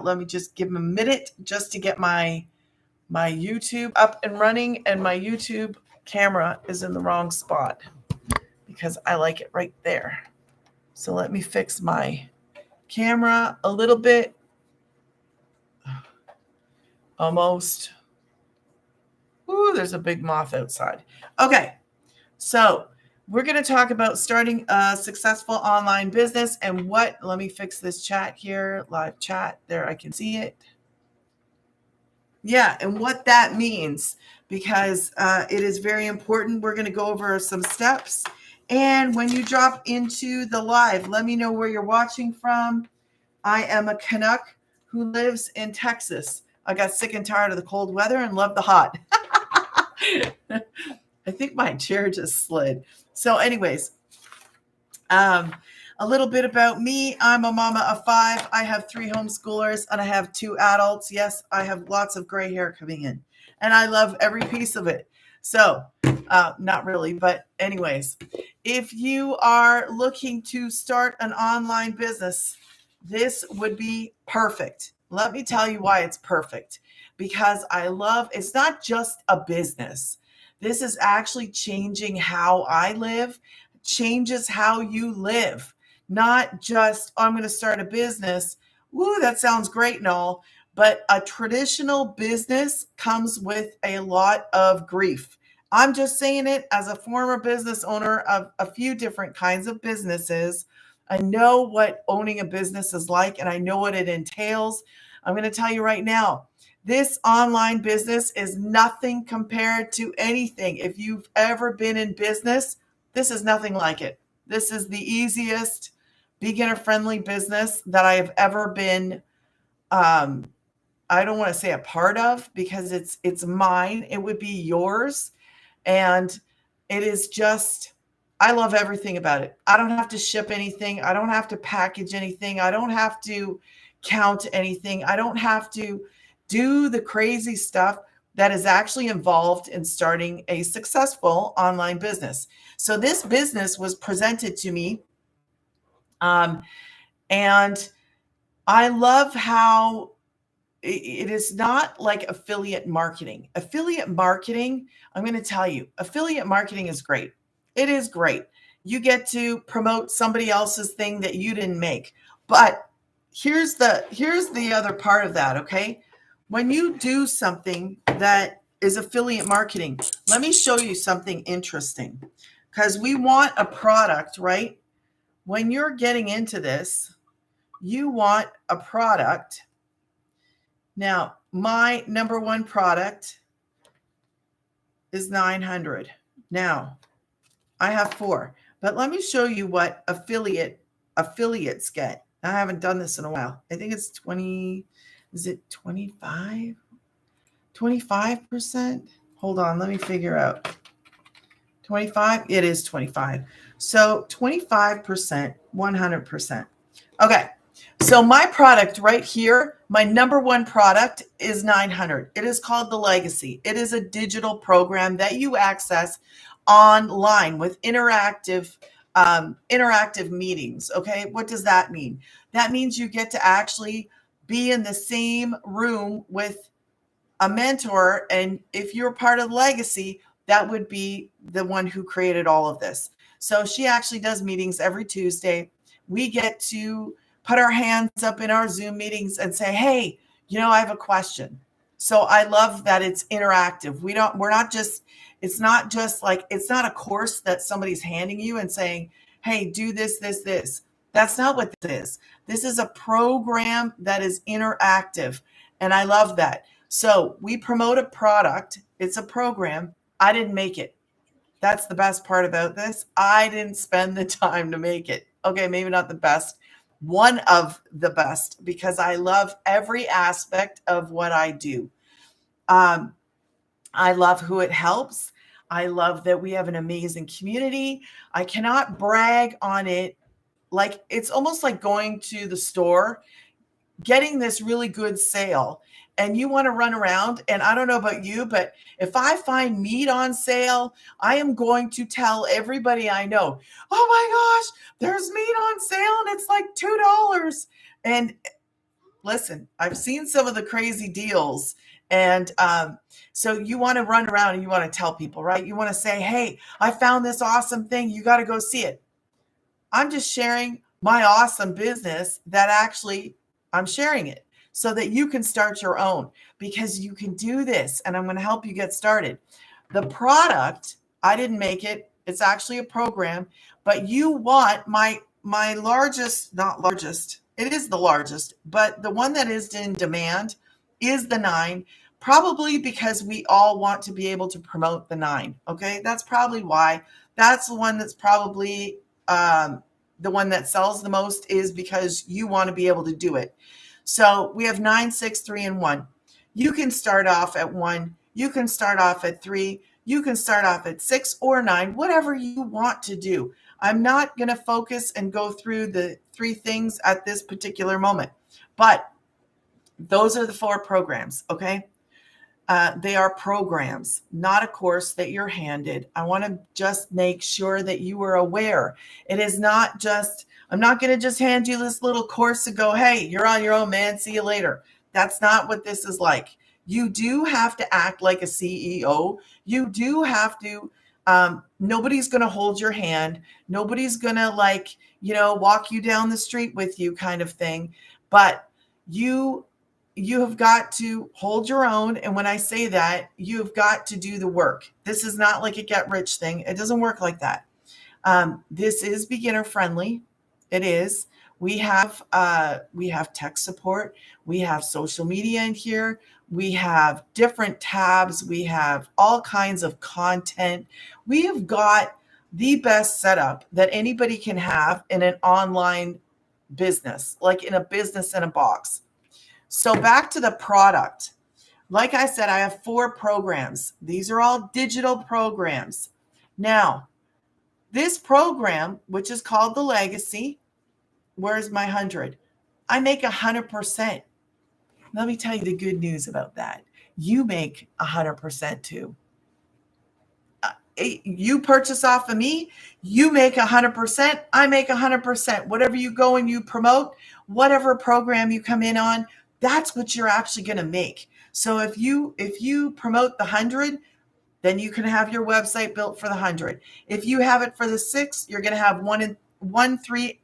Let me just give them a minute just to get my YouTube up and running, and my YouTube camera is in the wrong spot because I like it right there. So let me fix my camera a little bit. Almost. Ooh, there's a big moth outside. Okay, so we're going to talk about starting a successful online business and what, let me fix this chat here, live chat. There, I can see it. Yeah, and what that means, because it is very important. We're going to go over some steps. And when you drop into the live, let me know where you're watching from. I am a Canuck who lives in Texas. I got sick and tired of the cold weather and love the hot. I think my chair just slid. So anyways, a little bit about me. I'm a mama of 5. I have 3 homeschoolers and I have 2 adults. Yes, I have lots of gray hair coming in and I love every piece of it. So not really, but anyways, if you are looking to start an online business, this would be perfect. Let me tell you why it's perfect. Because it's not just a business. This is actually changing how I live, changes how you live. Not just, I'm going to start a business. Woo, that sounds great and all. But a traditional business comes with a lot of grief. I'm just saying it as a former business owner of a few different kinds of businesses. I know what owning a business is like, and I know what it entails. I'm going to tell you right now, this online business is nothing compared to anything. If you've ever been in business, this is nothing like it. This is the easiest, beginner-friendly business that I have ever been. I don't want to say a part of because it's mine. It would be yours, and it is just. I love everything about it. I don't have to ship anything. I don't have to package anything. I don't have to count anything. I don't have to do the crazy stuff that is actually involved in starting a successful online business. So this business was presented to me, and I love how it is not like affiliate marketing. Affiliate marketing, I'm going to tell you, affiliate marketing is great. It is great. You get to promote somebody else's thing that you didn't make. But here's the other part of that, okay? When you do something that is affiliate marketing, let me show you something interesting. Because we want a product, right? When you're getting into this, you want a product. Now, my number one product is $900. Now, I have 4, but let me show you what affiliates get. I haven't done this in a while. I think it's 20, is it 25? 25%? Hold on, let me figure out. 25? It is 25. So 25%, 100%. Okay. So my product right here, my number one product is $900. It is called The Legacy. It is a digital program that you access online with interactive meetings. Okay, what does that mean? That means you get to actually be in the same room with a mentor, and if you're part of Legacy, that would be the one who created all of this. So she actually does meetings every Tuesday. We get to put our hands up in our Zoom meetings and say, hey, I have a question. So I love that it's interactive. It's not a course that somebody's handing you and saying, hey, do this, this, this. That's not what this is. This is a program that is interactive. And I love that. So we promote a product. It's a program. I didn't make it. That's the best part about this. I didn't spend the time to make it. Okay, maybe not the best. One of the best, because I love every aspect of what I do. I love who it helps. I love that we have an amazing community. I cannot brag on it. Like, it's almost like going to the store, getting this really good sale, and you want to run around. And I don't know about you, but if I find meat on sale, I am going to tell everybody I know, oh my gosh, there's meat on sale and it's like $2. And listen, I've seen some of the crazy deals. And so you want to run around and you want to tell people, right? You want to say, hey, I found this awesome thing. You got to go see it. I'm just sharing my awesome business that actually I'm sharing it so that you can start your own, because you can do this. And I'm going to help you get started. The product, I didn't make it. It's actually a program, but you want my largest, not largest, it is the largest, but the one that is in demand is the 9, probably because we all want to be able to promote the 9. Okay, that's probably why. That's the one that's probably the one that sells the most, is because you want to be able to do it. So we have 9, 6, 3, and 1. You can start off at 1. You can start off at 3. You can start off at 6 or 9, whatever you want to do. I'm not going to focus and go through the 3 things at this particular moment, but those are the 4 programs, okay? They are programs, not a course that you're handed. I want to just make sure that you are aware. It is not just, I'm not going to just hand you this little course and go, hey, you're on your own, man. See you later. That's not what this is like. You do have to act like a CEO. You do have to, nobody's going to hold your hand. Nobody's going to walk you down the street with you kind of thing. But you have got to hold your own. And when I say that, you've got to do the work. This is not like a get rich thing. It doesn't work like that. This is beginner friendly. It is. We have tech support. We have social media in here. We have different tabs. We have all kinds of content. We have got the best setup that anybody can have in an online business, like in a business in a box. So back to the product. Like I said, I have 4 programs. These are all digital programs. Now, this program, which is called the Legacy, where's my 100? I make 100%. Let me tell you the good news about that. You make 100% too. You purchase off of me, you make 100%, I make 100%. Whatever you go and you promote, whatever program you come in on, that's what you're actually going to make. So if you promote the 100, then you can have your website built for the 100. If you have it for the 6, you're going to have 1, 3,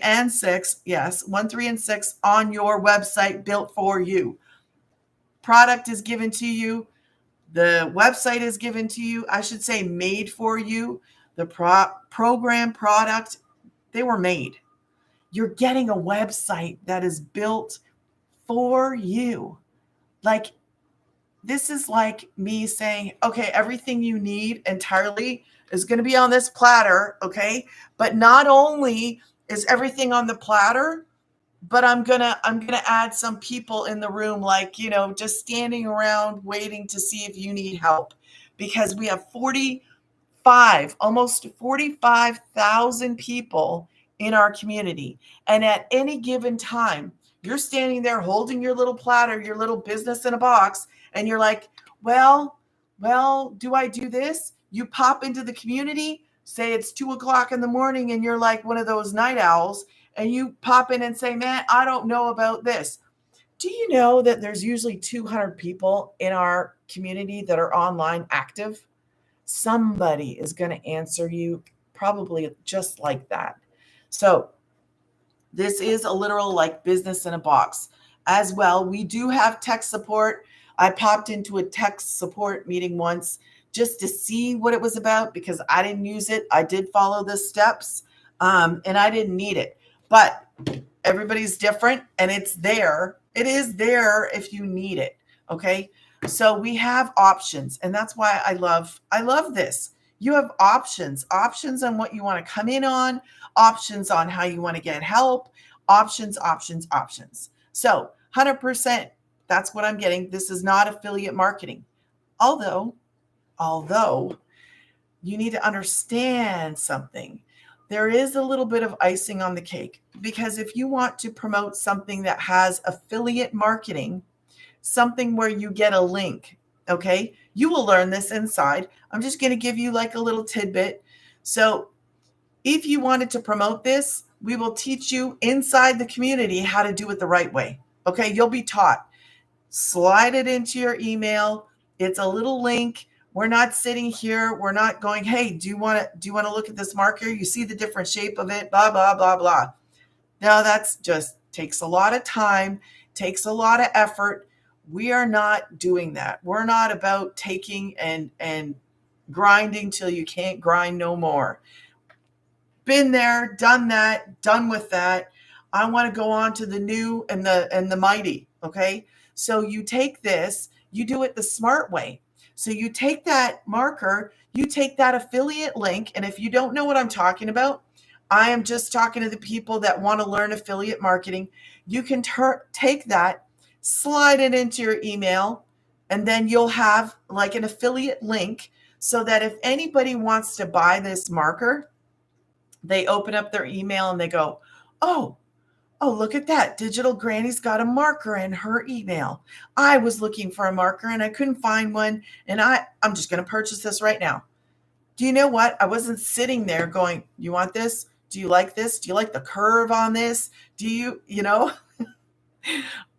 and 6. Yes, 1, 3, and 6 on your website built for you. Product is given to you. The website is given to you. I should say made for you. The program product, they were made. You're getting a website that is built for you. Like, this is like me saying, okay, everything you need entirely is going to be on this platter, okay? But not only is everything on the platter, but I'm gonna add some people in the room, like, just standing around waiting to see if you need help, because we have almost 45,000 people in our community. And at any given time, you're standing there holding your little platter, your little business in a box, and you're like, well, do I do this? You pop into the community, say it's 2:00 in the morning, and you're like one of those night owls, and you pop in and say, man, I don't know about this. Do you know that there's usually 200 people in our community that are online active? Somebody is going to answer you probably just like that. So this is a literal like business in a box. As well, we do have tech support. I popped into a tech support meeting once just to see what it was about, because I didn't use it. I did follow the steps, and I didn't need it. But everybody's different, and it's there. It is there if you need it. Okay. So we have options, and that's why I love this. You have options on what you want to come in on, options on how you want to get help, options. So 100%, that's what I'm getting. This is not affiliate marketing. Although you need to understand something. There is a little bit of icing on the cake, because if you want to promote something that has affiliate marketing, something where you get a link, okay, you will learn this inside. I'm just going to give you like a little tidbit. So if you wanted to promote this, We will teach you inside the community how to do it the right way. Okay, you'll be taught. Slide it into your email. It's a little link. We're not sitting here. We're not going, hey, do you want to look at this marker? You see the different shape of it, blah, blah, blah, blah. Now that's just takes a lot of time, takes a lot of effort. We are not doing that. We're not about taking and grinding till you can't grind no more. Been there, done that, done with that. I want to go on to the new and the mighty. Okay. So you take this, you do it the smart way. So you take that marker, you take that affiliate link. And if you don't know what I'm talking about, I am just talking to the people that want to learn affiliate marketing. You can take that, slide it into your email, and then you'll have like an affiliate link so that if anybody wants to buy this marker, they open up their email and they go, oh, look at that. Digital Granny's got a marker in her email. I was looking for a marker and I couldn't find one. And I'm just going to purchase this right now. Do you know what? I wasn't sitting there going, you want this? Do you like this? Do you like the curve on this? Do you know?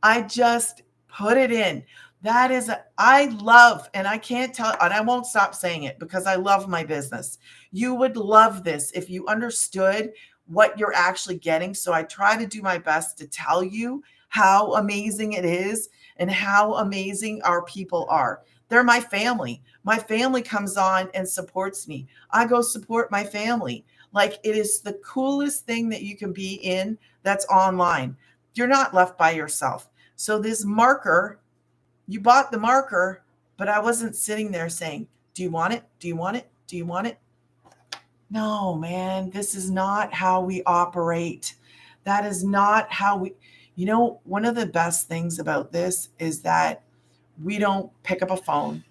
I just put it in. That is, I love, and I can't tell, and I won't stop saying it because I love my business. You would love this if you understood what you're actually getting. So I try to do my best to tell you how amazing it is and how amazing our people are. They're my family. My family comes on and supports me. I go support my family. Like, it is the coolest thing that you can be in that's online. You're not left by yourself. So this marker, you bought the marker, but I wasn't sitting there saying, do you want it? Do you want it? Do you want it? No, man, this is not how we operate. That is not how we, one of the best things about this is that we don't pick up a phone.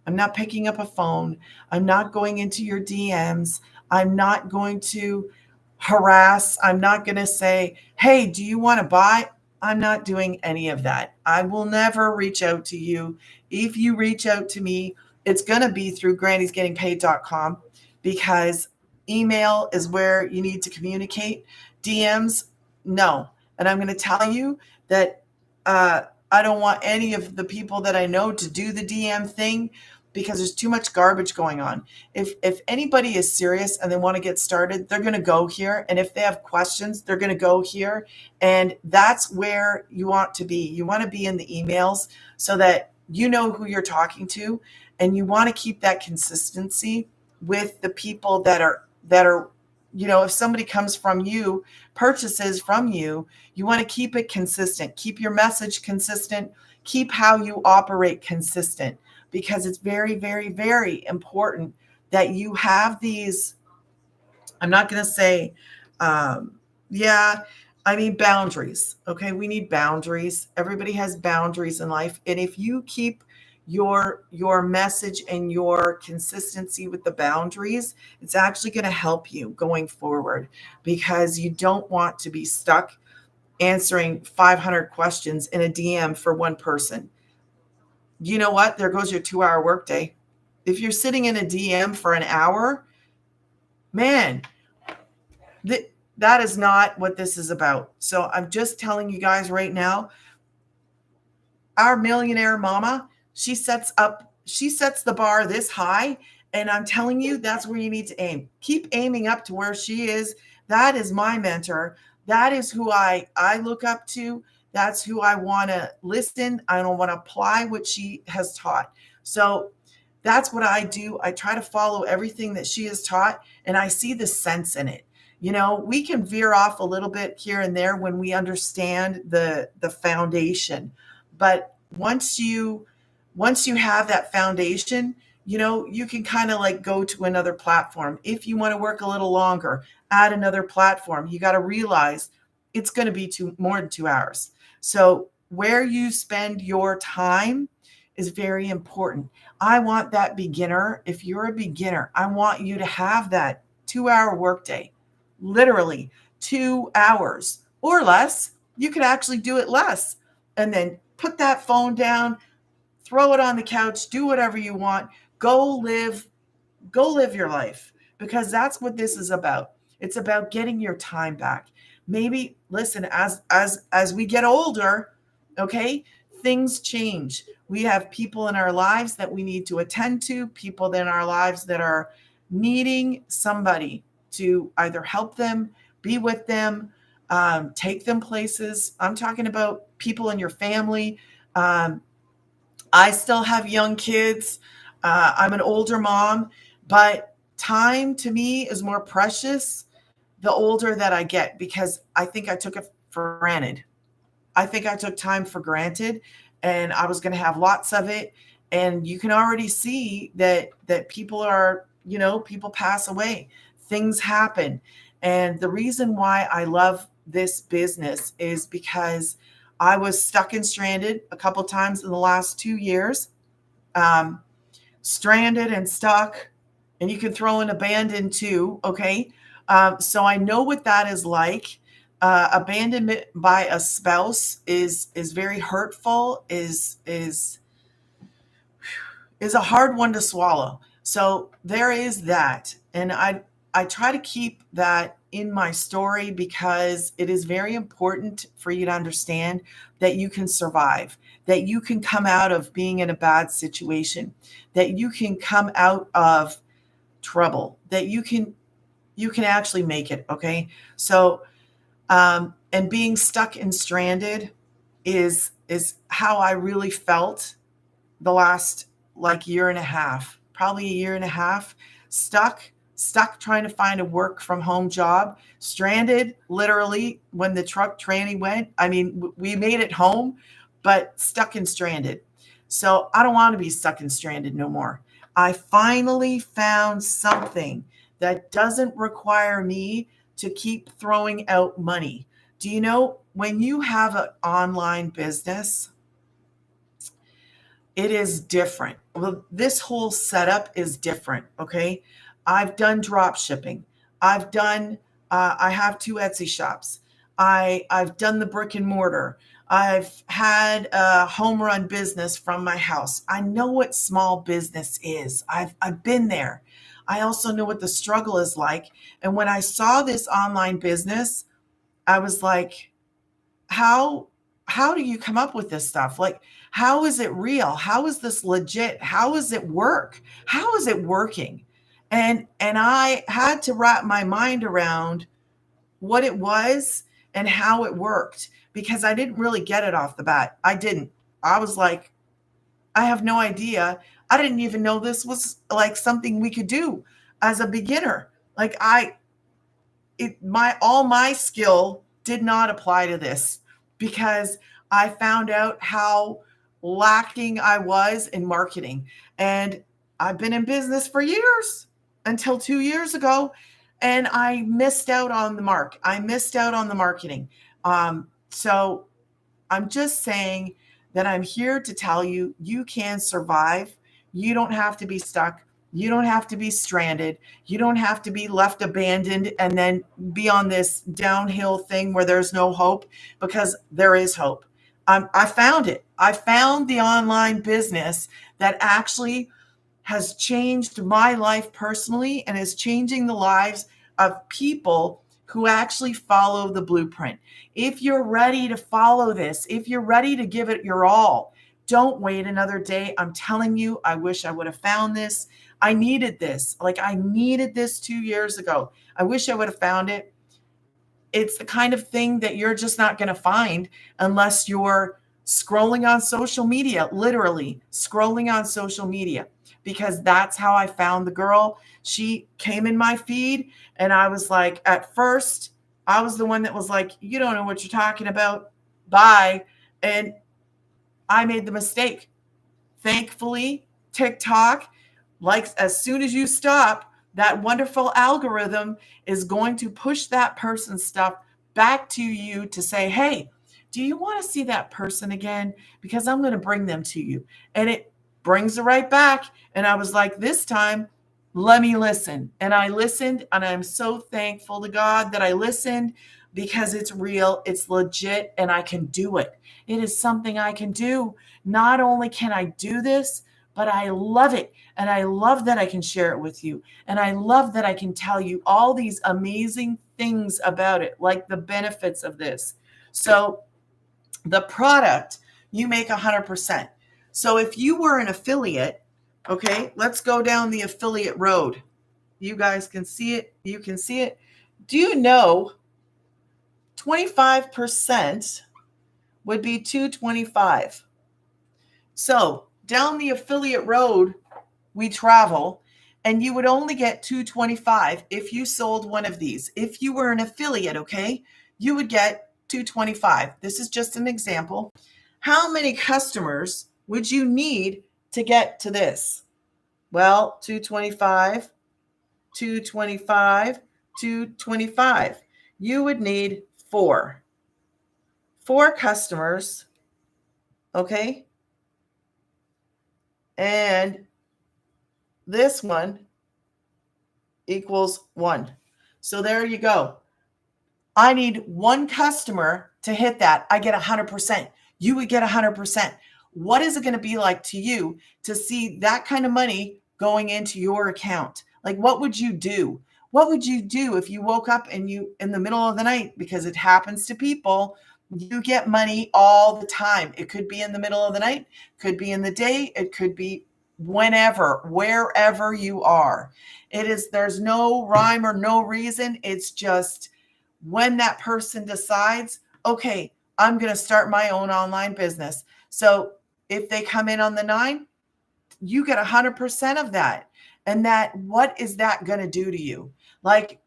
I'm not picking up a phone. I'm not going into your DMs. I'm not going to harass. I'm not going to say, hey, do you want to buy? I'm not doing any of that. I will never reach out to you. If you reach out to me, it's going to be through grannysgettingpaid.com because email is where you need to communicate. DMs, no. And I'm going to tell you that I don't want any of the people that I know to do the DM thing because there's too much garbage going on. If anybody is serious and they want to get started, they're going to go here. And if they have questions, they're going to go here. And that's where you want to be. You want to be in the emails so that you know who you're talking to, and you want to keep that consistency with the people that are, if somebody comes from you, purchases from you, you want to keep it consistent. Keep your message consistent. Keep how you operate consistent, because it's very, very, very important that you have these, I'm not going to say, boundaries. Okay. We need boundaries. Everybody has boundaries in life. And if you keep your message and your consistency with the boundaries, it's actually going to help you going forward, because you don't want to be stuck answering 500 questions in a DM for one person. You know what? There goes your 2-hour workday. If you're sitting in a DM for an hour, man, that is not what this is about. So I'm just telling you guys right now, our millionaire mama, she sets the bar this high, and I'm telling you, that's where you need to aim. Keep aiming up to where she is. That is my mentor. That is who I look up to. That's who I want to listen. I don't want to apply what she has taught. So that's what I do. I try to follow everything that she has taught, and I see the sense in it. We can veer off a little bit here and there when we understand the foundation. But once you have that foundation, you can kind of like go to another platform. If you want to work a little longer, add another platform. You got to realize it's going to be more than 2 hours. So where you spend your time is very important. I want that beginner. If you're a beginner, I want you to have that 2-hour workday, literally 2 hours or less. You could actually do it less, and then put that phone down, throw it on the couch, do whatever you want, go live your life, because that's what this is about. It's about getting your time back. maybe listen, as we get older, okay, things change. We have people in our lives that we need to attend to, people in our lives that are needing somebody to either help them, be with them, take them places. I'm talking about people in your family. um, I still have young kids. I'm an older mom, but time to me is more precious the older that I get, because I think I took it for granted. I think I took time for granted, and I was going to have lots of it. And you can already see that people are, people pass away, things happen. And the reason why I love this business is because I was stuck and stranded a couple times in the last 2 years. Um, Stranded and stuck, and you can throw in abandoned too. Okay, so I know what that is like. Abandonment by a spouse is very hurtful. Is a hard one to swallow. So there is that, and I try to keep that in my story because it is very important for you to understand that you can survive, that you can come out of being in a bad situation, that you can come out of trouble, that you can actually make it. Okay, so and being stuck and stranded is how I really felt the last like year and a half, probably a year and a half, stuck, stuck trying to find a work from home job, stranded literally when the truck tranny went. I mean, we made it home, but stuck and stranded. So I don't want to be stuck and stranded no more. I finally found something that doesn't require me to keep throwing out money. Do you know when you have an online business, it is different. Well, this whole setup is different. Okay. I've done drop shipping. I have two Etsy shops. I've done the brick and mortar. I've had a home run business from my house. I know what small business is. I've been there. I also know what the struggle is like. And when I saw this online business, I was like, how how do you come up with this stuff? Like, how is it real? How is this legit? How does it work? How is it working? And I had to wrap my mind around what it was and how it worked, because I didn't really get it off the bat. I didn't. I was like, I have no idea. I didn't even know this was like something we could do as a beginner. Like, my all my skill did not apply to this, because I found out how lacking I was in marketing. And I've been in business for years until 2 years ago, and I missed out on the mark. I missed out on the marketing. So I'm just saying that I'm here to tell you you can survive. You don't have to be stuck. You don't have to be stranded. You don't have to be left abandoned and then be on this downhill thing where there's no hope, because there is hope. I found it. I found the online business that actually has changed my life personally and is changing the lives of people who actually follow the blueprint. If you're ready to follow this, if you're ready to give it your all, don't wait another day. I'm telling you, I wish I would have found this. I needed this. Like, I needed this 2 years ago. I wish I would have found it. It's the kind of thing that you're just not going to find unless you're scrolling on social media, literally scrolling on social media, because that's how I found the girl. She came in my feed, and I was like, at first, I was the one that was like, you don't know what you're talking about. Bye. And I made the mistake. Thankfully, TikTok, like, as soon as you stop, that wonderful algorithm is going to push that person's stuff back to you to say, hey, do you want to see that person again? Because I'm going to bring them to you. And it brings it right back. And I was like, this time, let me listen. And I listened, and I'm so thankful to God that I listened, because it's real, it's legit, and I can do it. It is something I can do. Not only can I do this, but I love it. And I love that I can share it with you. And I love that I can tell you all these amazing things about it, like the benefits of this. So the product, you make 100%. So if you were an affiliate, okay, let's go down the affiliate road. You guys can see it. You can see it. Do you know 25% would be 225? So down the affiliate road we travel, and you would only get 225 if you sold one of these. If you were an affiliate, okay, you would get 225. This is just an example. How many customers would you need to get to this? Well, 225, 225, 225. You would need four customers, okay? And this one equals 1. So there you go. I need one customer to hit that. I get 100%. You would get 100%. What is it going to be like to you to see that kind of money going into your account? Like, what would you do? What would you do if you woke up and you, in the middle of the night, because it happens to people, you get money all the time. It could be in the middle of the night, could be in the day, it could be whenever, wherever you are. There's no rhyme or no reason. It's just when that person decides, okay, I'm going to start my own online business. So if they come in on the 9, you get 100% of that. And what is that going to do to you? Like,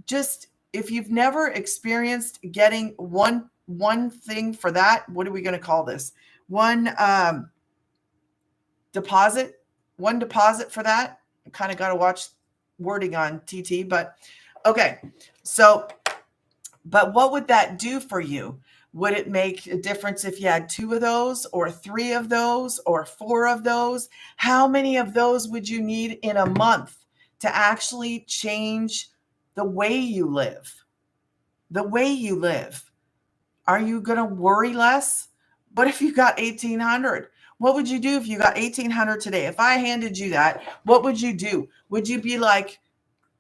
just if you've never experienced getting one thing for that, what are we going to call this? One deposit for that. I kind of got to watch wording on TT, but okay. So, but what would that do for you? Would it make a difference if you had 2 of those or 3 of those or 4 of those? How many of those would you need in a month to actually change the way you live? The way you live. Are you going to worry less? What if you got 1,800? What would you do if you got 1,800 today? If I handed you that, what would you do? Would you be like,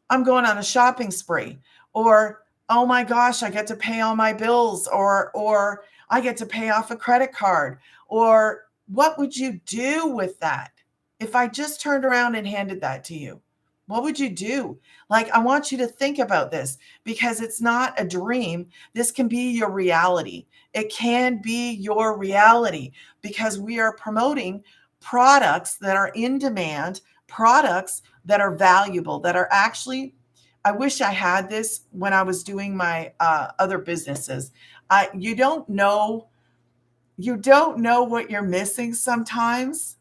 I'm going on a shopping spree? Or, oh my gosh, I get to pay all my bills, or I get to pay off a credit card? Or what would you do with that? If I just turned around and handed that to you, what would you do? Like, I want you to think about this, because it's not a dream. This can be your reality. It can be your reality, because we are promoting products that are in demand, products that are valuable, that are actually, I wish I had this when I was doing my other businesses. You don't know what you're missing sometimes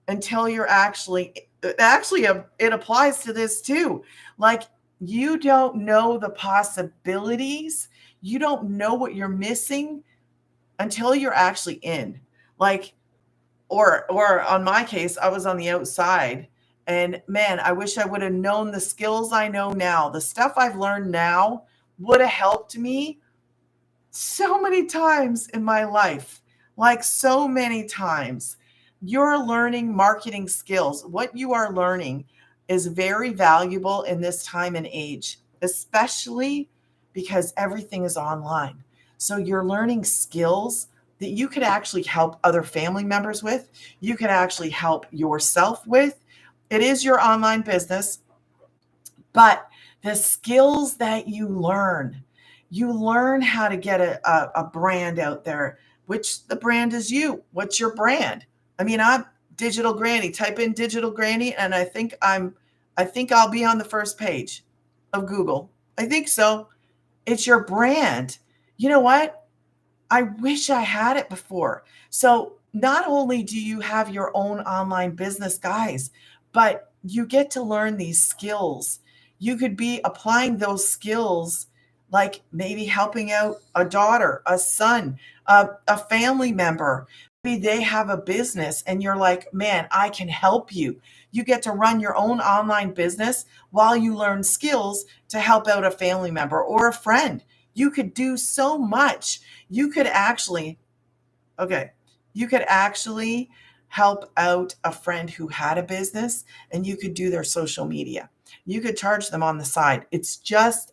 until you're actually it applies to this too. Like, you don't know the possibilities. You don't know what you're missing until you're actually in. Like, or on my case, I was on the outside, and man, I wish I would have known the skills I know now. The stuff I've learned now would have helped me so many times in my life. Like, so many times. You're learning marketing skills. What you are learning is very valuable in this time and age, especially because everything is online. So you're learning skills that you could actually help other family members with. You could actually help yourself with. It is your online business, but the skills that you learn how to get a brand out there, which the brand is you. What's your brand? I mean, I'm Digital Granny. Type in Digital Granny, and I think I'll be on the first page of Google. I think so. It's your brand. You know what? I wish I had it before. So not only do you have your own online business, guys, but you get to learn these skills. You could be applying those skills, like maybe helping out a daughter, a son, a family member. Maybe they have a business and you're like, man, I can help you. You get to run your own online business while you learn skills to help out a family member or a friend. You could do so much. You could actually help out a friend who had a business and you could do their social media. You could charge them on the side.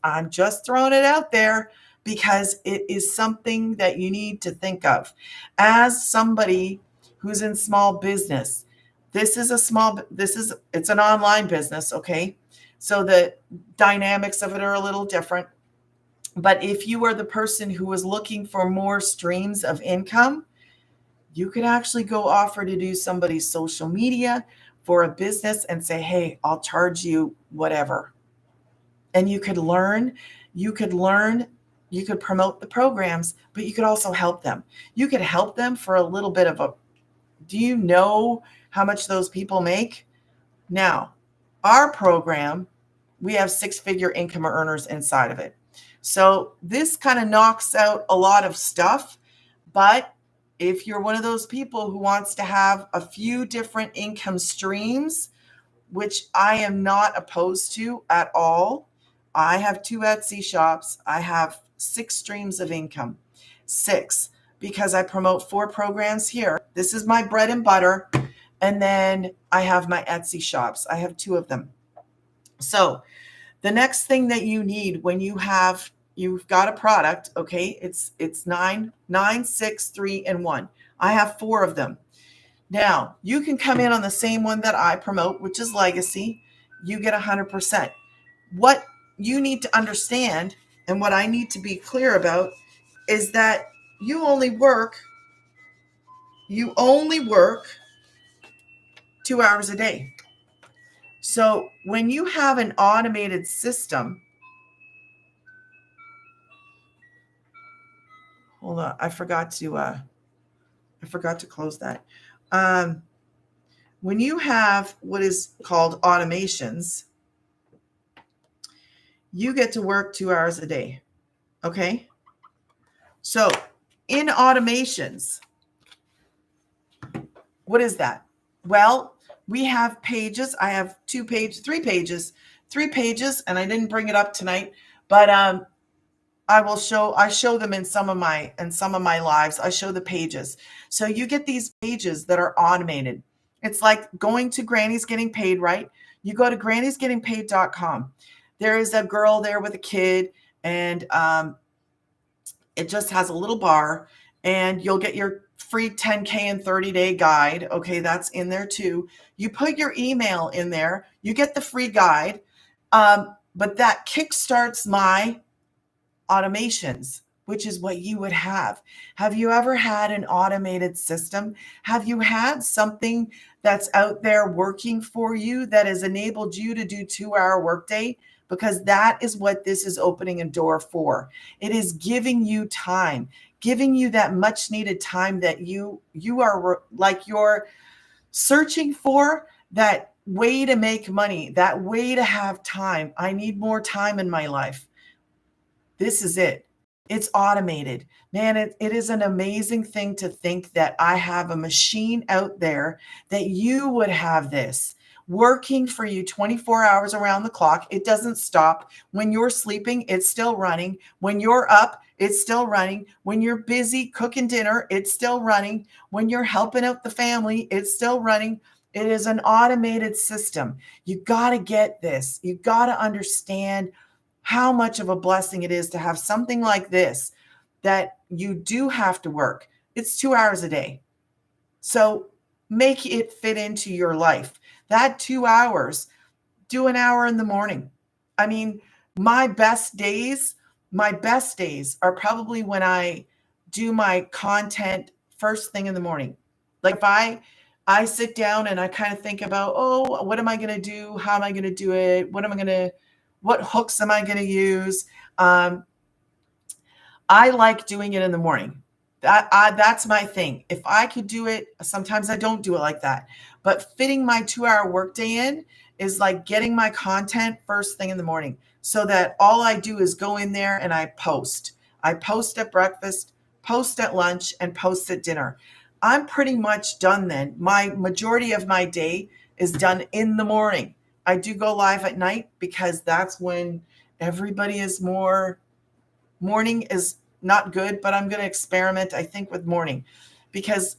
I'm just throwing it out there because it is something that you need to think of. As somebody who's in small business, it's an online business, okay? So the dynamics of it are a little different. But if you are the person who is looking for more streams of income, you could actually go offer to do somebody's social media for a business and say, hey, I'll charge you whatever. And you could learn, you could promote the programs, but you could also help them. You could help them for a little bit of do you know how much those people make? Now, our program, we have 6-figure income earners inside of it. So this kind of knocks out a lot of stuff, but if you're one of those people who wants to have a few different income streams, which I am not opposed to at all, I have 2 Etsy shops. I have 6 streams of income. 6, because I promote 4 programs here. This is my bread and butter. And then I have my Etsy shops. I have 2 of them. So the next thing that you need when you've got a product, okay, it's 9, 6, 3, and 1. I have 4 of them. Now, you can come in on the same one that I promote, which is Legacy. You get 100%. What you need to understand and what I need to be clear about is that you only work 2 hours a day. So when you have an automated system, hold on, I forgot to close that. When you have what is called automations, you get to work 2 hours a day. Okay. So in automations, what is that? Well, we have pages. I have 3 pages, and I didn't bring it up tonight, but I show them in some of my lives. I show the pages. So you get these pages that are automated. It's like going to Granny's Getting Paid, right? You go to grannysgettingpaid.com. There is a girl there with a kid, and it just has a little bar, and you'll get your free 10K and 30-day guide. Okay, that's in there too. You put your email in there, you get the free guide, but that kickstarts my automations, which is what you would have. Have you ever had an automated system? Have you had something that's out there working for you that has enabled you to do 2-hour workday? Because that is what this is opening a door for. It is giving you time, giving you that much needed time that you are like you're searching for, that way to make money, that way to have time. I need more time in my life. This is it. It's automated. Man, it is an amazing thing to think that I have a machine out there that you would have this working for you 24 hours around the clock. It doesn't stop. When you're sleeping, it's still running. When you're up, it's still running. When you're busy cooking dinner, it's still running. When you're helping out the family, it's still running. It is an automated system. You got to get this. You got to understand how much of a blessing it is to have something like this that you do have to work. It's 2 hours a day. So make it fit into your life. That 2 hours, do an hour in the morning. I mean, my best days are probably when I do my content first thing in the morning. Like if I sit down and I kind of think about, oh, what am I going to do? How am I going to do it? What hooks am I going to use? I like doing it in the morning. That's my thing. If I could do it, sometimes I don't do it like that. But fitting my 2-hour workday in is like getting my content first thing in the morning, so that all I do is go in there and I post. I post at breakfast, post at lunch, and post at dinner. I'm pretty much done then. My majority of my day is done in the morning. I do go live at night because that's when everybody is more. Morning is not good, but I'm going to experiment, I think, with morning because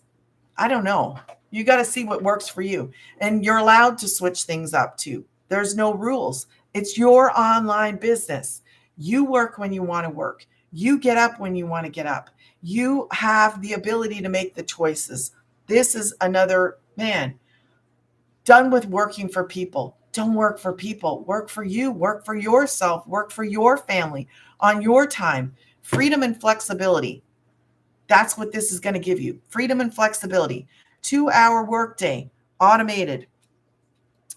I don't know. You got to see what works for you. And you're allowed to switch things up too. There's no rules. It's your online business. You work when you want to work. You get up when you want to get up. You have the ability to make the choices. This is another, man, done with working for people. Don't work for people. Work for you. Work for yourself. Work for your family on your time. Freedom and flexibility. That's what this is going to give you. Freedom and flexibility. 2-hour workday, automated.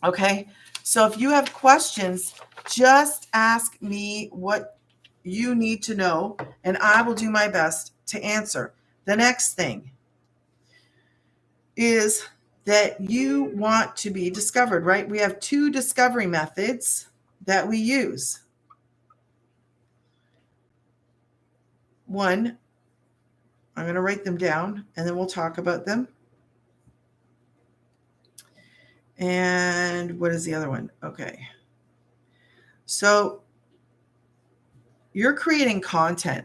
Okay. So if you have questions, just ask me what you need to know, and I will do my best to answer. The next thing is that you want to be discovered, right? We have 2 discovery methods that we use. One, I'm going to write them down and then we'll talk about them. And what is the other one? Okay. So you're creating content.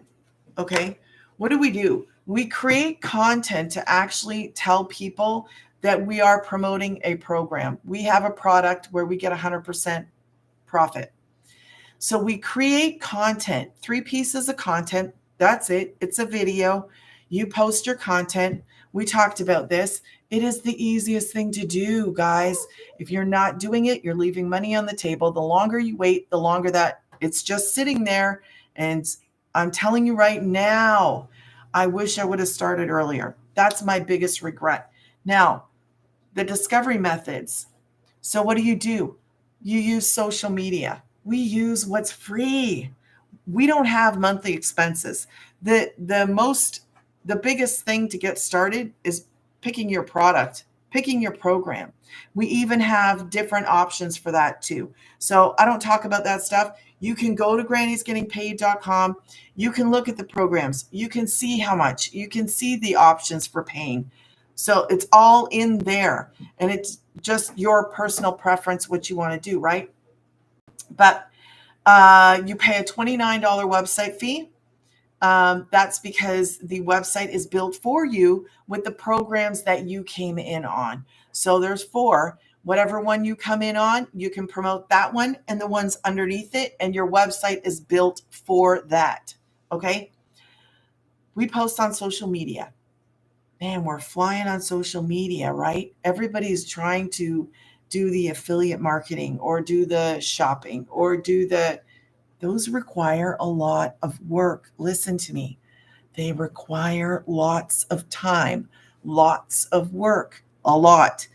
Okay. What do? We create content to actually tell people that we are promoting a program. We have a product where we get 100% profit. So we create content, 3 pieces of content. That's it. It's a video. You post your content. We talked about this. It is the easiest thing to do, guys. If you're not doing it, you're leaving money on the table. The longer you wait, the longer that it's just sitting there. And I'm telling you right now, I wish I would have started earlier. That's my biggest regret. Now, the discovery methods. So what do? You use social media. We use what's free. We don't have monthly expenses. The biggest thing to get started is picking your product, picking your program. We even have different options for that too. So I don't talk about that stuff. You can go to grannysgettingpaid.com. You can look at the programs. You can see how much. You can see the options for paying. So it's all in there. And it's just your personal preference, what you want to do, right? But you pay a $29 website fee. That's because the website is built for you with the programs that you came in on. So there's 4. Whatever one you come in on, you can promote that one and the ones underneath it, and your website is built for that. Okay. We post on social media. Man, we're flying on social media, right? Everybody's trying to do the affiliate marketing or do the shopping or those require a lot of work. Listen to me. They require lots of time, lots of work, a lot.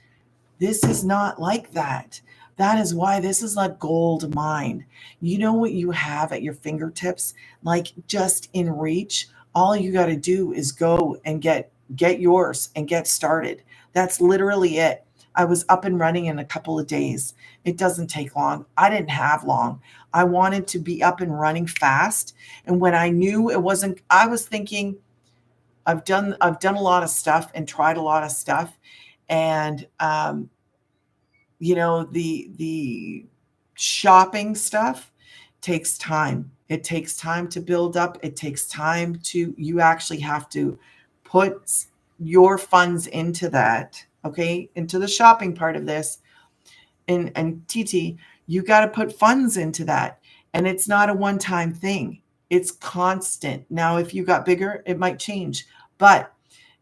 This is not like that. That is why this is a gold mine. You know what you have at your fingertips, like just in reach? All you got to do is go and get yours and get started. That's literally it. I was up and running in a couple of days. It doesn't take long. I didn't have long. I wanted to be up and running fast. And when I knew it wasn't, I was thinking, I've done a lot of stuff and tried a lot of stuff. And, the shopping stuff takes time. It takes time to build up. It takes time you actually have to put your funds into that, okay, into the shopping part of this. And TT, you got to put funds into that. And it's not a one-time thing. It's constant. Now, if you got bigger, it might change. But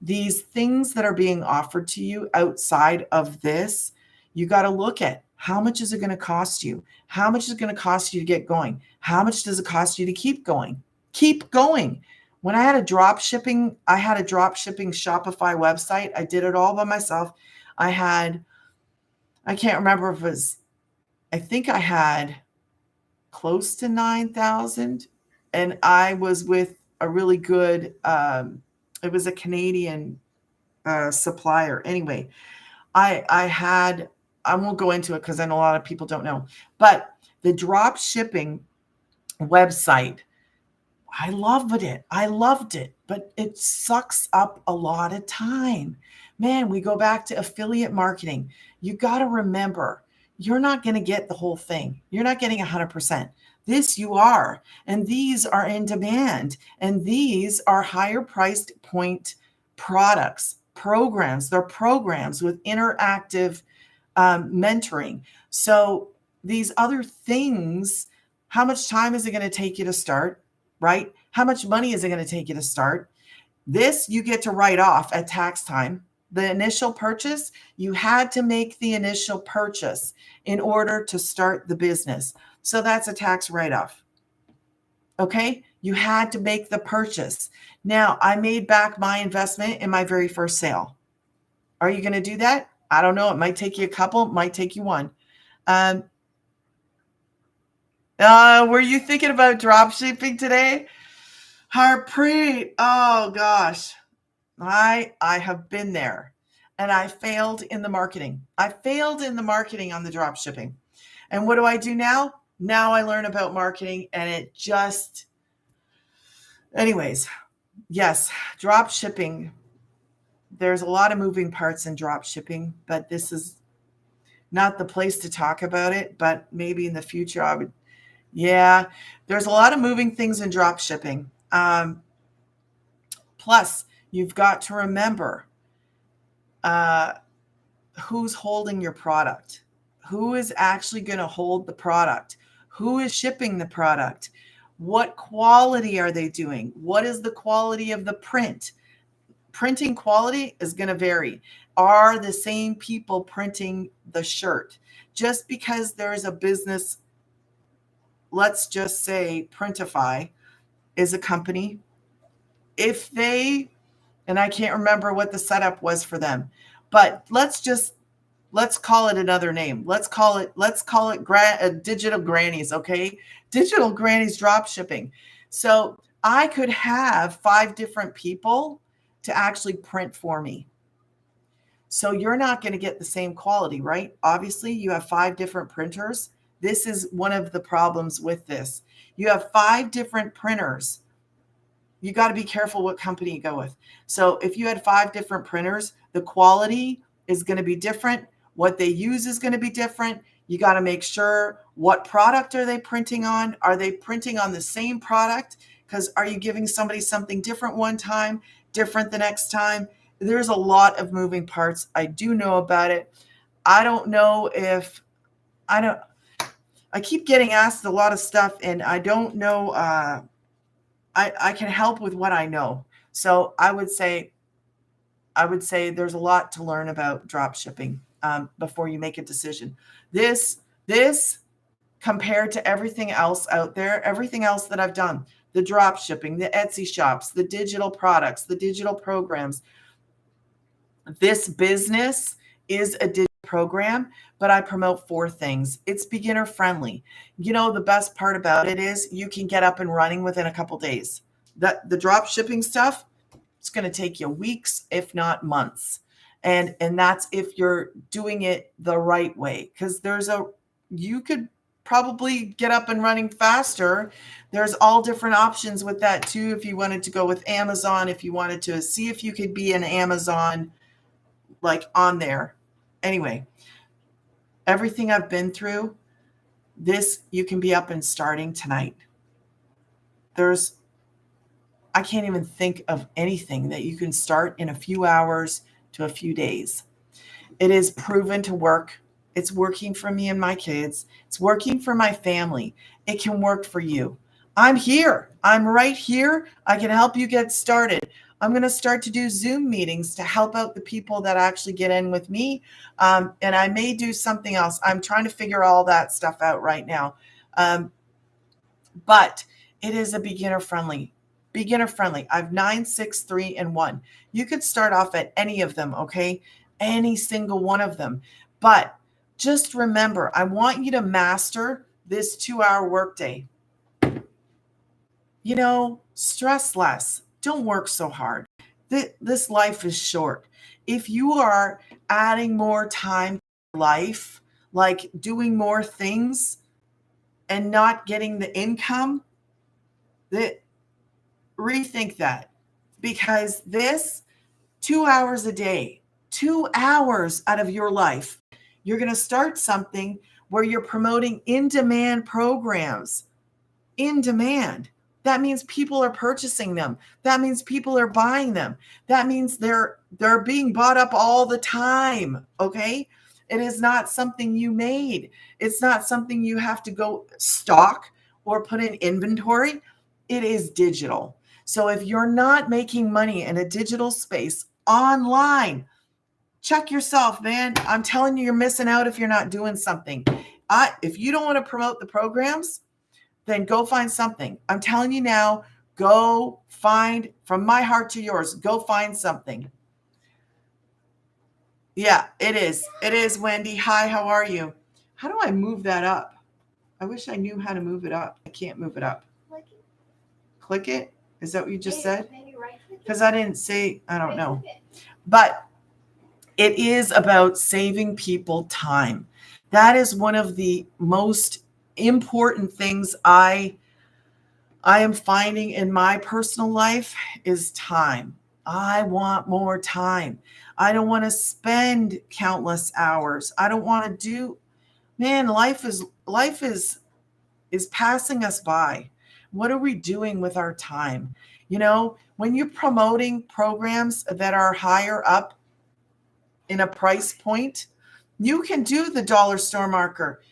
these things that are being offered to you outside of this, you got to look at how much is it going to cost you? How much is it going to cost you to get going? How much does it cost you to keep going? Keep going. When I had a drop shipping Shopify website, I did it all by myself. I can't remember if it was, I think I had close to 9,000, and I was with a really good, it was a Canadian supplier. Anyway, I won't go into it because I know a lot of people don't know, but the drop shipping website, I loved it, but it sucks up a lot of time. Man, we go back to affiliate marketing. You got to remember, you're not going to get the whole thing. You're not getting 100%. This you are, and these are in demand, and these are higher priced point products. programs. They're programs with interactive mentoring. So these other things, how much time is it going to take you to start, right? How much money is it going to take you to start? This you get to write off at tax time. The initial purchase, you had to make the initial purchase in order to start the business. So that's a tax write-off. Okay? You had to make the purchase. Now, I made back my investment in my very first sale. Are you going to do that? I don't know. It might take you a couple, might take you one. Were you thinking about drop shipping today? Harpreet, oh gosh. I have been there, and I failed in the marketing. I failed in the marketing on the drop shipping. And what do I do now? Now I learn about marketing, and it just, anyways, yes, drop shipping. There's a lot of moving parts in drop shipping, but this is not the place to talk about it, but maybe in the future I would. Yeah, there's a lot of moving things in drop shipping. Plus, you've got to remember who's holding your product, who is actually going to hold the product, who is shipping the product, what quality are they doing, what is the quality of the print. Printing quality is going to vary. Are the same people printing the shirt? Just because there's a business, let's just say Printify is a company, if they, and I can't remember what the setup was for them, but let's call it another name. Let's call it Digital Grannies, okay? Digital Grannies drop shipping. So I could have 5 different people to actually print for me. So you're not going to get the same quality, right? Obviously, you have 5 different printers. This is one of the problems with this. You have 5 different printers. You got to be careful what company you go with. So if you had 5 different printers, the quality is going to be different. What they use is going to be different. You got to make sure, what product are they printing on? Are they printing on the same product? Because are you giving somebody something different one time, different the next time? There's a lot of moving parts. I do know about it. I don't know if, I keep getting asked a lot of stuff, and I don't know, I can help with what I know. So I would say there's a lot to learn about drop shipping before you make a decision. This compared to everything else out there, everything else that I've done, the drop shipping, the Etsy shops, the digital products, the digital programs, this business is a digital program, but I promote 4 things. It's beginner friendly. You know, the best part about it is you can get up and running within a couple days. The drop shipping stuff, it's going to take you weeks, if not months. And that's if you're doing it the right way, because you could probably get up and running faster. There's all different options with that too. If you wanted to go with Amazon, if you wanted to see if you could be an Amazon, like on there. Anyway, everything I've been through, this, you can be up and starting tonight. I can't even think of anything that you can start in a few hours to a few days. It is proven to work. It's working for me and my kids. It's working for my family. It can work for you. I'm here. I'm right here. I can help you get started. I'm going to start to do Zoom meetings to help out the people that actually get in with me. And I may do something else. I'm trying to figure all that stuff out right now. But it is a beginner friendly. I have 9, 6, 3, and 1. You could start off at any of them, okay? Any single one of them. But just remember, I want you to master this 2-hour workday. You know, stress less. Don't work so hard. This life is short. If you are adding more time to life, like doing more things and not getting the income, rethink that, because this 2 hours a day, 2 hours out of your life, you're going to start something where you're promoting in-demand programs. In demand. That means people are purchasing them. That means people are buying them. That means they're being bought up all the time, okay? It is not something you made. It's not something you have to go stock or put in inventory. It is digital. So if you're not making money in a digital space online, check yourself, man. I'm telling you, you're missing out if you're not doing something. If you don't want to promote the programs, then go find something. I'm telling you now, go find, from my heart to yours, go find something. Yeah, it is. It is, Wendy. Hi, how are you? How do I move that up? I wish I knew how to move it up. I can't move it up. Click it? Is that what you just said? Because I didn't say, I don't know. But it is about saving people time. That is one of the most important things I am finding in my personal life is time. I want more time. I don't want to spend countless hours. I don't want to do, man, life is passing us by. What are we doing with our time? You know, when you're promoting programs that are higher up in a price point, you can do the dollar store marker.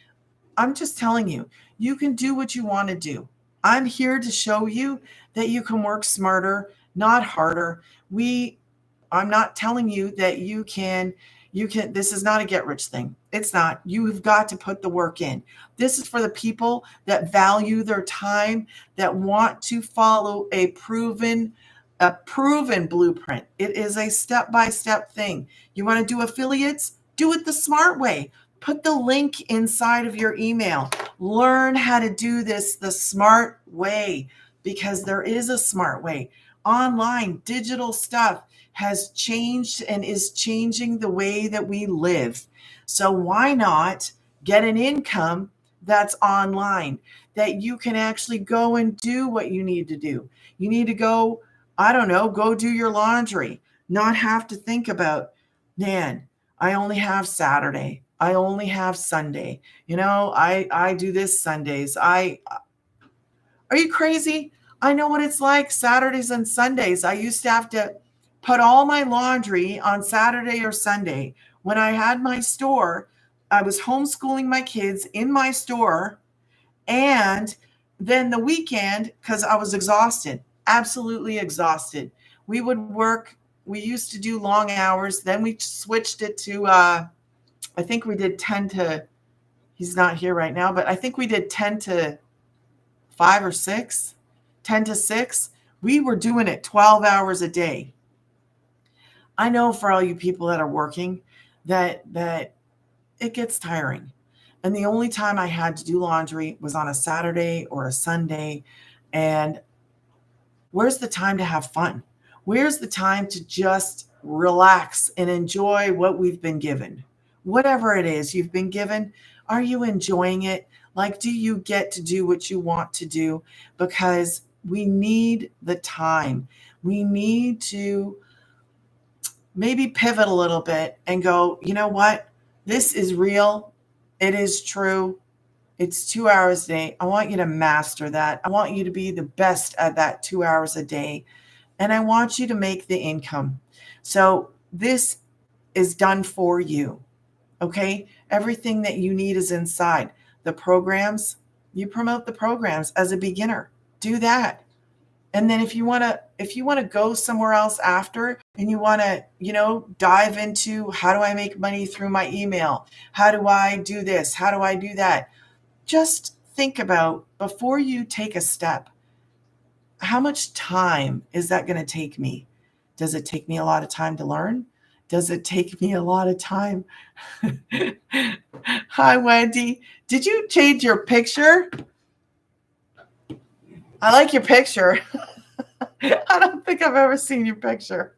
I'm just telling you, you can do what you want to do. I'm here to show you that you can work smarter, not harder. I'm not telling you that you can, this is not a get rich thing. It's not. You've got to put the work in. This is for the people that value their time, that want to follow a proven blueprint. It is a step-by-step thing. You want to do affiliates? Do it the smart way. Put the link inside of your email. Learn how to do this the smart way, because there is a smart way. Online, digital stuff has changed and is changing the way that we live. So why not get an income that's online, that you can actually go and do what you need to do? You need to go, I don't know, go do your laundry, not have to think about, man, I only have Saturday. I only have Sunday. You know, I do this Sundays. Are you crazy? I know what it's like Saturdays and Sundays. I used to have to put all my laundry on Saturday or Sunday. When I had my store, I was homeschooling my kids in my store, and then the weekend, because I was exhausted, absolutely exhausted. We would work. We used to do long hours. Then we switched it to, I think we did 10 to, he's not here right now, but I think we did 10 to 5 or 6, 10 to 6. We were doing it 12 hours a day. I know for all you people that are working that it gets tiring. And the only time I had to do laundry was on a Saturday or a Sunday. And where's the time to have fun? Where's the time to just relax and enjoy what we've been given? Whatever it is you've been given, are you enjoying it? Like, do you get to do what you want to do? Because we need the time. We need to maybe pivot a little bit and go, you know what? This is real. It is true. It's 2 hours a day. I want you to master that. I want you to be the best at that 2 hours a day. And I want you to make the income. So this is done for you. Okay? Everything that you need is inside. The programs, you promote the programs as a beginner. Do that. And then if you want to go somewhere else after, and you want to, dive into, how do I make money through my email? How do I do this? How do I do that? Just think about, before you take a step, how much time is that going to take me? Does it take me a lot of time to learn? Does it take me a lot of time? Hi, Wendy. Did you change your picture? I like your picture. I don't think I've ever seen your picture.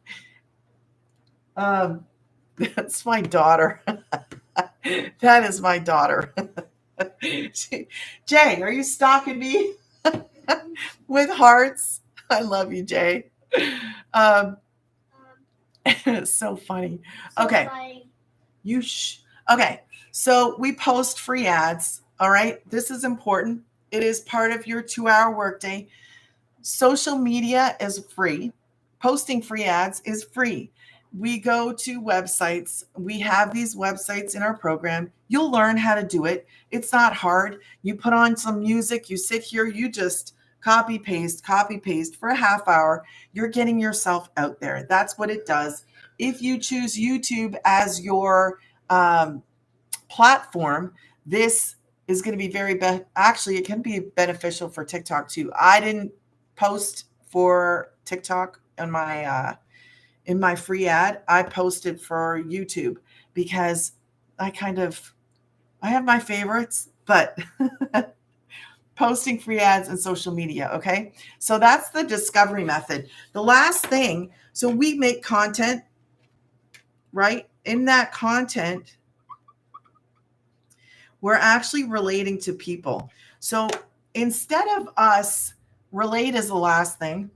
That's my daughter. That is my daughter. Jay, are you stalking me with hearts? I love you, Jay. It's so funny. Okay. Okay. So we post free ads. All right. This is important. It is part of your 2-hour workday. Social media is free. Posting free ads is free. We go to websites. We have these websites in our program. You'll learn how to do it. It's not hard. You put on some music, you sit here, you just copy paste for a half hour. You're getting yourself out there. That's what it does. If you choose YouTube as your platform, this is going to be actually, it can be beneficial for TikTok too. I didn't post for TikTok in my free ad. I posted for YouTube because I have my favorites, but posting free ads and social media. Okay. So that's the discovery method. The last thing, so we make content, right? In that content, we're actually relating to people. So instead of us, relate is the last thing.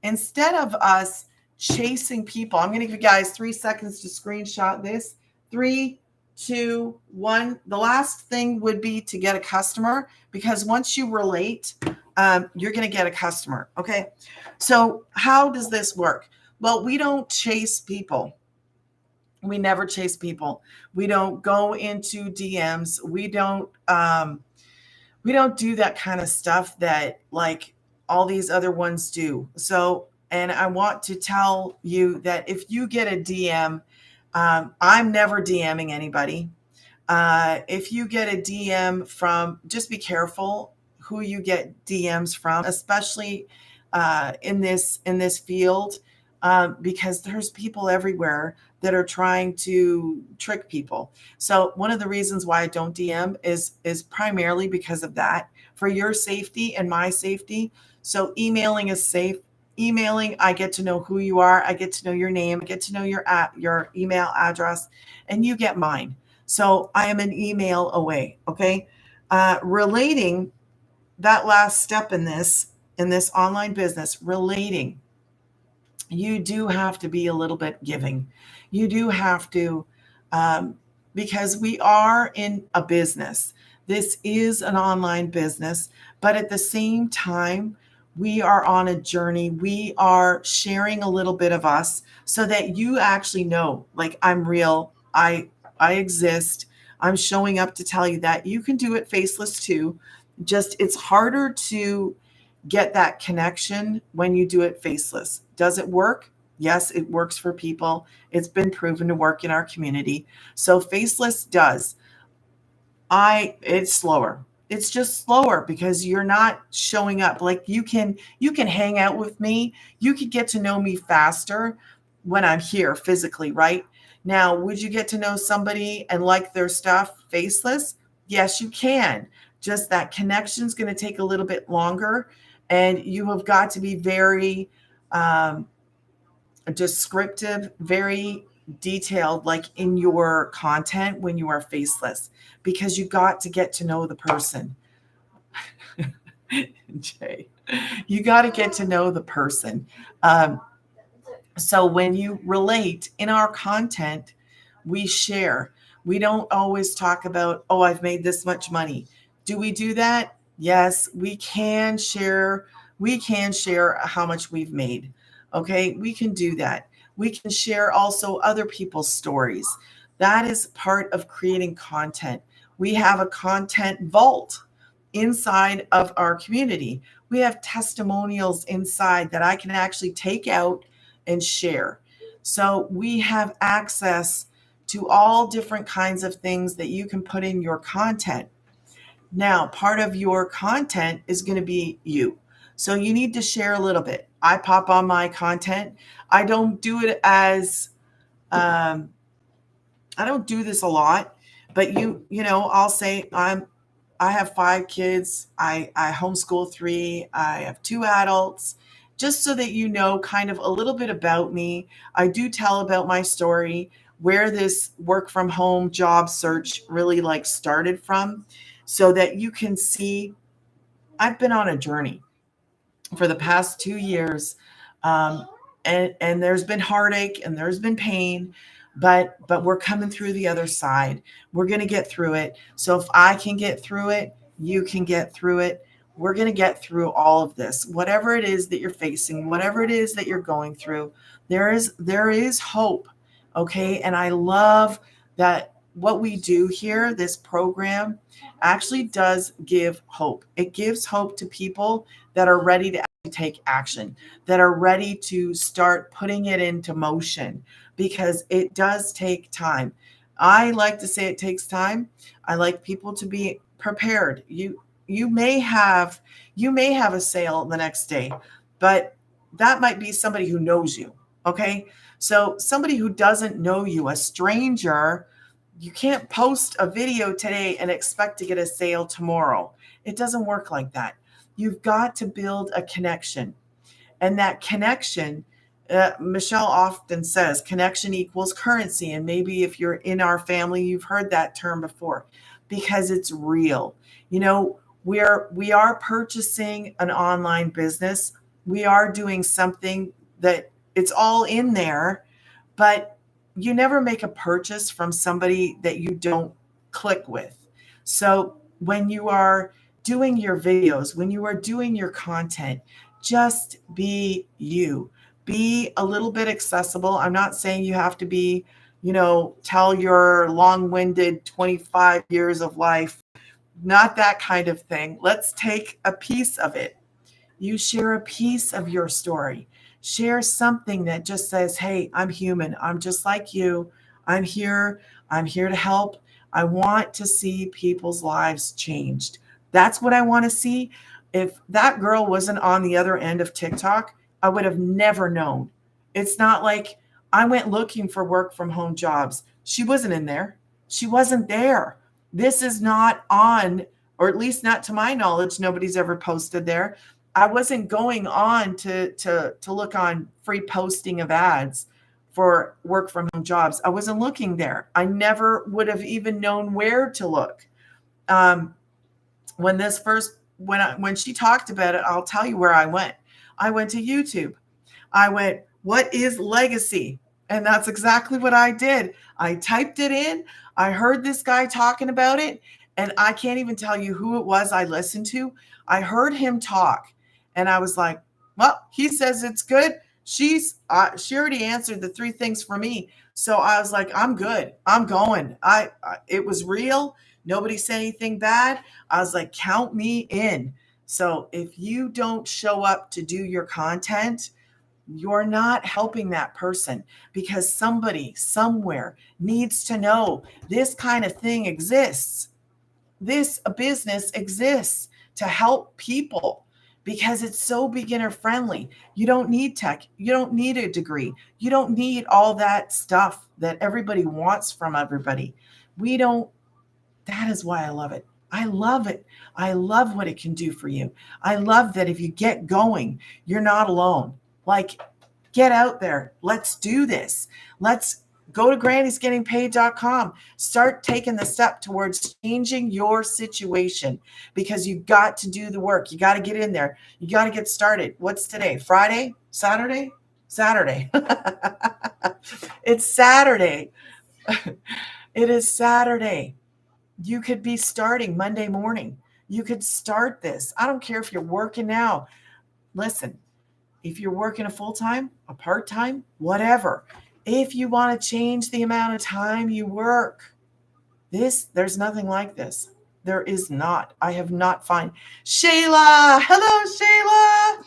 Instead of us chasing people, I'm going to give you guys 3 seconds to screenshot this. 3, 2, 1. The last thing would be to get a customer, because once you relate, you're going to get a customer. Okay. So how does this work? Well, we don't chase people. We never chase people. We don't go into DMs. We don't do that kind of stuff that like all these other ones do. So, and I want to tell you that if you get a DM, I'm never DMing anybody. If you get a DM from, just be careful who you get DMs from, especially in this field, because there's people everywhere that are trying to trick people. So one of the reasons why I don't DM is primarily because of that, for your safety and my safety. So emailing is safe. Emailing, I get to know who you are. I get to know your name. I get to know your email address, and you get mine. So I am an email away. Okay. Relating, that last step in this online business, relating, you do have to be a little bit giving. You do have to, because we are in a business. This is an online business, but at the same time, we are on a journey. We are sharing a little bit of us so that you actually know, like, I'm real. I exist. I'm showing up to tell you that you can do it faceless too. Just, it's harder to get that connection when you do it faceless. Does it work? Yes, it works for people. It's been proven to work in our community. So faceless does. It's slower. It's just slower because you're not showing up. Like you can hang out with me. You could get to know me faster when I'm here physically, right? Now, would you get to know somebody and like their stuff faceless? Yes, you can. Just that connection is going to take a little bit longer, and you have got to be very descriptive, very detailed, like in your content when you are faceless, because you got to get to know the person. Jay, you got to get to know the person. So when you relate in our content, we share. We don't always talk about, oh, I've made this much money. Do we do that? Yes, we can share. We can share how much we've made. Okay, we can do that. We can share also other people's stories. That is part of creating content. We have a content vault inside of our community. We have testimonials inside that I can actually take out and share. So we have access to all different kinds of things that you can put in your content. Now, part of your content is going to be you. So you need to share a little bit. I pop on my content. I don't do it as, I don't do this a lot, but I'll say I have 5 kids. I homeschool 3. I have 2 adults. Just so that you know kind of a little bit about me. I do tell about my story, where this work from home job search really like started from, so that you can see I've been on a journey for the past 2 years. And there's been heartache and there's been pain, but we're coming through the other side. We're going to get through it. So if I can get through it, you can get through it. We're going to get through all of this. Whatever it is that you're facing, whatever it is that you're going through, there is hope. Okay? And I love that what we do here, this program actually does give hope. It gives hope to people that are ready to take action, that are ready to start putting it into motion, because it does take time. I like to say it takes time. I like people to be prepared. You may have a sale the next day, but that might be somebody who knows you. Okay? So somebody who doesn't know you, a stranger, you can't post a video today and expect to get a sale tomorrow. It doesn't work like that. You've got to build a connection. And that connection, Michelle often says, connection equals currency. And maybe if you're in our family, you've heard that term before, because it's real. You know, we are purchasing an online business. We are doing something that it's all in there, but you never make a purchase from somebody that you don't click with. So when you are doing your videos, when you are doing your content, just be you. Be a little bit accessible. I'm not saying you have to be, tell your long-winded 25 years of life, not that kind of thing. Let's take a piece of it. You share a piece of your story. Share something that just says, hey, I'm human. I'm just like you. I'm here. I'm here to help. I want to see people's lives changed. That's what I want to see. If that girl wasn't on the other end of TikTok, I would have never known. It's not like I went looking for work from home jobs. She wasn't in there. She wasn't there. This is not on, or at least not to my knowledge, nobody's ever posted there. I wasn't going on to look on free posting of ads for work from home jobs. I wasn't looking there. I never would have even known where to look. When she talked about it, I'll tell you where I went. I went to YouTube. I went, what is legacy? And that's exactly what I did. I typed it in. I heard this guy talking about it, and I can't even tell you who it was I listened to. I heard him talk, and I was like, well, he says it's good. She already answered the 3 things for me. So I was like, I'm good. I'm going. It was real. Nobody said anything bad. I was like, count me in. So if you don't show up to do your content, you're not helping that person, because somebody somewhere needs to know this kind of thing exists. This business exists to help people, because it's so beginner friendly. You don't need tech. You don't need a degree. You don't need all that stuff that everybody wants from everybody. We don't. That is why I love it. I love it. I love what it can do for you. I love that if you get going, you're not alone. Like, get out there. Let's do this. Let's go to grannysgettingpaid.com. Start taking the step towards changing your situation, because you got to do the work. You got to get in there. You got to get started. What's today? Friday? Saturday? Saturday. It's Saturday. It is Saturday. You could be starting Monday morning. You could start this. I don't care if you're working now. Listen, if you're working a full-time, a part-time, whatever, if you want to change the amount of time you work, there's nothing like this. There is not. I have not found. Shayla, hello,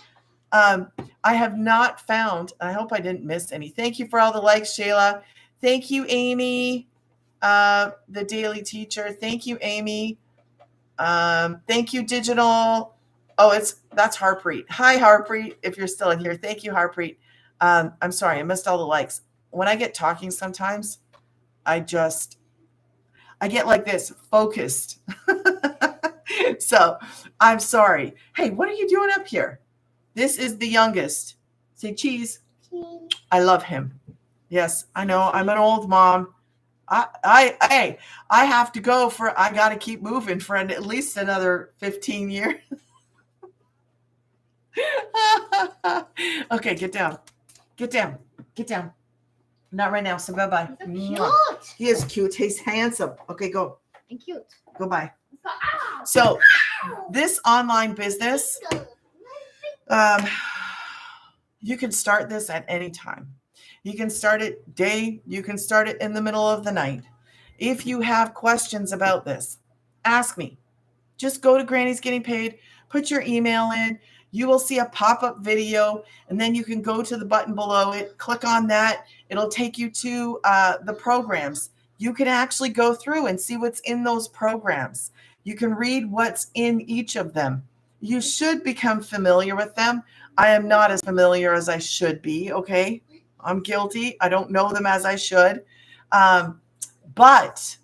Shayla. I have not found. I hope I didn't miss any. Thank you for all the likes, Shayla. Thank you, Amy, the daily teacher. Thank you, Amy. Thank you, Digital. Oh, that's Harpreet. Hi, Harpreet, if you're still in here. Thank you, Harpreet. I'm sorry, I missed all the likes. When I get talking sometimes, I get like this, focused. So I'm sorry. Hey, what are you doing up here? This is the youngest. Say cheese. I love him. Yes, I know. I'm an old mom. I have to go I got to keep moving for at least another 15 years. Okay, get down. Get down. Get down. Not right now, so bye-bye. So cute. He is cute. He's handsome. Okay, go. And cute. Go bye. So this online business, you can start this at any time. You can start it day, you can start it in the middle of the night. If you have questions about this, ask me. Just go to Granny's Getting Paid, put your email in. You will see a pop-up video, and then you can go to the button below it, click on that. It'll take you to the programs. You can actually go through and see what's in those programs. You can read what's in each of them. You should become familiar with them. I am not as familiar as I should be, okay? I'm guilty. I don't know them as I should. But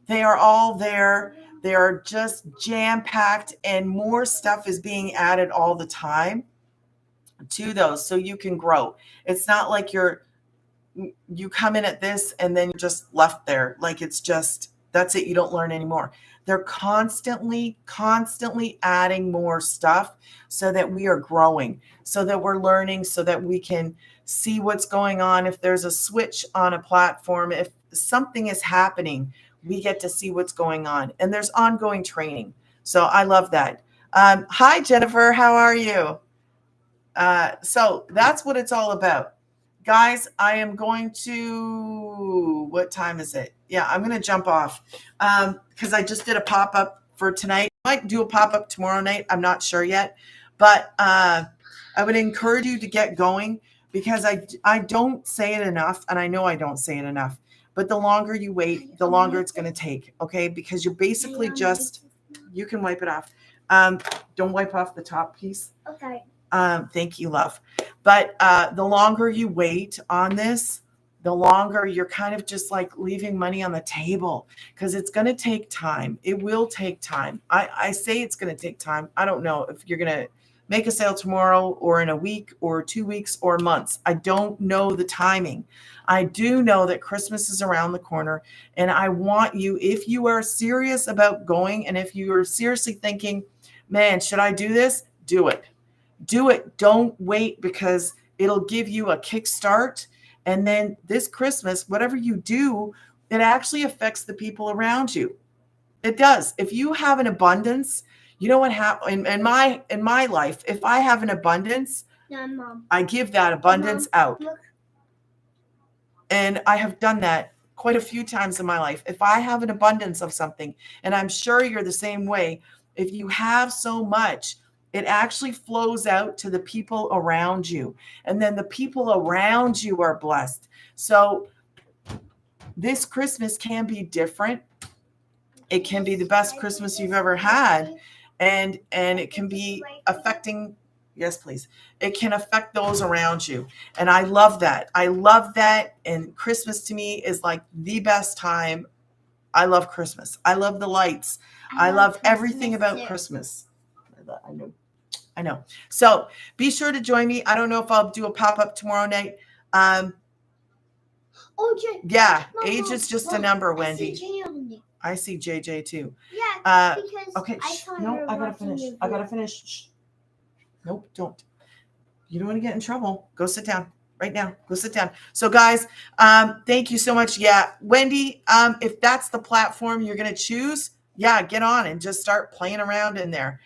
they are all there. They are just jam-packed, and more stuff is being added all the time to those so you can grow. It's not like you come in at this and then you're just left there. Like it's just, that's it. You don't learn anymore. They're constantly adding more stuff so that we are growing, so that we're learning, so that we can see what's going on. If there's a switch on a platform, if something is happening, we get to see what's going on. And there's ongoing training. So I love that. Hi, Jennifer. How are you? So that's what it's all about. Guys, I am going to, what time is it? Yeah, I'm going to jump off because I just did a pop-up for tonight. I might do a pop-up tomorrow night. I'm not sure yet. But I would encourage you to get going because I don't say it enough, and I know I don't say it enough. But the longer you wait, the longer it's going to take, okay? Because you're basically just, you can wipe it off. Don't wipe off the top piece. Okay. Thank you, love. But the longer you wait on this, the longer you're kind of just like leaving money on the table because it's going to take time. It will take time. I say it's going to take time. I don't know if you're going to make a sale tomorrow or in a week or 2 weeks or months. I don't know the timing. I do know that Christmas is around the corner, and I want you, if you are serious about going and if you are seriously thinking, man, should I do this? Do it. Do it. Don't wait because it'll give you a kickstart. And then this Christmas, whatever you do, it actually affects the people around you. It does. If you have an abundance, you know what happens in my life, if I have an abundance, Mom. I give that abundance out. Look. And I have done that quite a few times in my life. If I have an abundance of something, and I'm sure you're the same way, if you have so much, it actually flows out to the people around you. And then the people around you are blessed. So this Christmas can be different. It can be the best Christmas you've ever had. And it can be affecting, yes, please. It can affect those around you. And I love that. I love that. And Christmas to me is like the best time. I love Christmas. I love the lights. I love everything about Christmas. I know. So be sure to join me. I don't know if I'll do a pop-up tomorrow night. Yeah, age is just a number, Wendy. I see JJ too. Yeah, because okay. I gotta finish. Shh. Nope, don't. You don't want to get in trouble. Go sit down right now. Go sit down. So guys, thank you so much. Yeah, Wendy, if that's the platform you're going to choose, yeah, get on and just start playing around in there.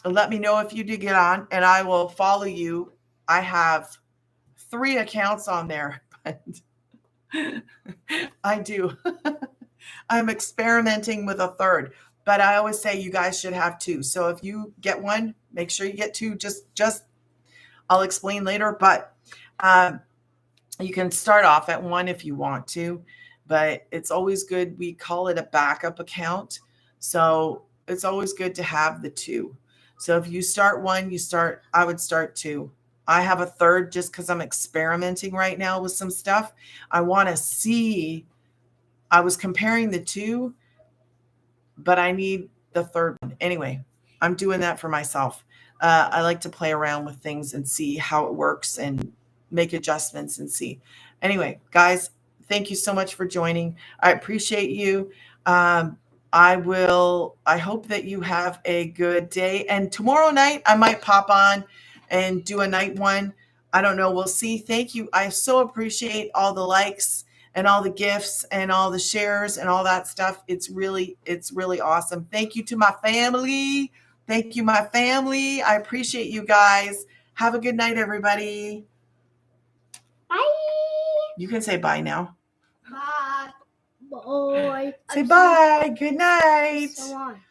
Let me know if you do get on and I will follow you. I have 3 accounts on there, but I do. I'm experimenting with a 3rd, but I always say you guys should have 2. So if you get one, make sure you get 2. Just I'll explain later, but you can start off at 1 if you want to, but it's always good. We call it a backup account. So it's always good to have the 2. So if you start 1, I would start 2. I have a 3rd just because I'm experimenting right now with some stuff. I want to see. I was comparing the 2, but I need the 3rd one. Anyway, I'm doing that for myself. I like to play around with things and see how it works and make adjustments and see. Anyway, guys, thank you so much for joining. I appreciate you. I hope that you have a good day. And tomorrow night, I might pop on and do a night one. I don't know. We'll see. Thank you. I so appreciate all the likes and all the gifts and all the shares and all that stuff. It's really awesome. Thank you to my family. Thank you, my family. I appreciate you guys. Have a good night, everybody. Bye. You can say bye now. Bye. Bye. Say bye. Good night. So on.